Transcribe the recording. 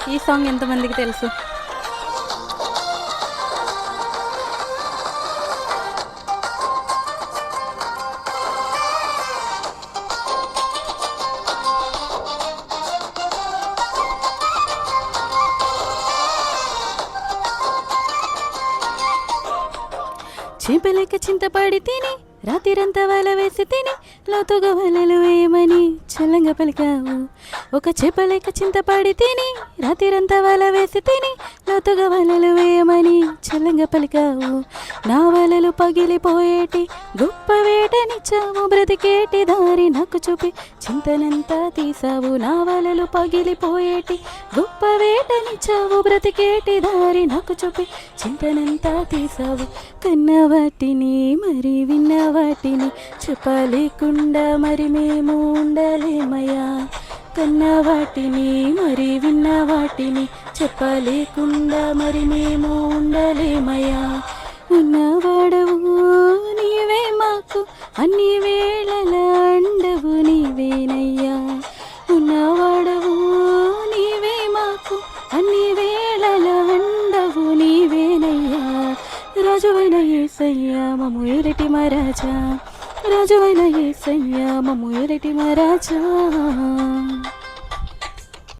ఈ సాంగ్ ఎంతమందికి తెలుసు? చేపలేక చింతపడి తిని రాత్రిరంతా వల వేసి తిని లోతుగా వలలు వేయమని చల్లంగా పలికావు. ఒక చేపలేక చింతపడి తిని రాత్రిరంతా వల వేసి తిని లోతుగా వలలు వేయమని చల్లంగా పలికావు. నా వలలు పగిలిపోయేటి గొప్ప వేటనిచ్చావు, బ్రతికేటి దారి నాకు చూపి చింతనంతా తీసావు. నా వలలు పగిలిపోయేటి గొప్ప వేటనిచ్చావు, బ్రతికేటి దారి నాకు చూపి చింతనంతా తీసావు. కన్న వాటిని మరి విన్న వాటిని చెప్పలేకుండా మరి మేము ఉండలేమయ్యా. కన్న వాటిని మరి విన్న వాటిని చెప్పలేకుండా మరి మేము ఉండలేమయ్యా. ఉన్నవాడవు నీవే మాకు అన్ని వేళల అండవు నీవేనయ్యా. ఉన్నవాడవు నీవే మాకు అన్ని వేళల అండవు నీవేనయ్యా. రాజువైన యేసయ్యా మమ్ము ఏలిటి మహారాజా, రాజువైన యేసయ్యా మమ్ము ఏలిటి మహారాజా.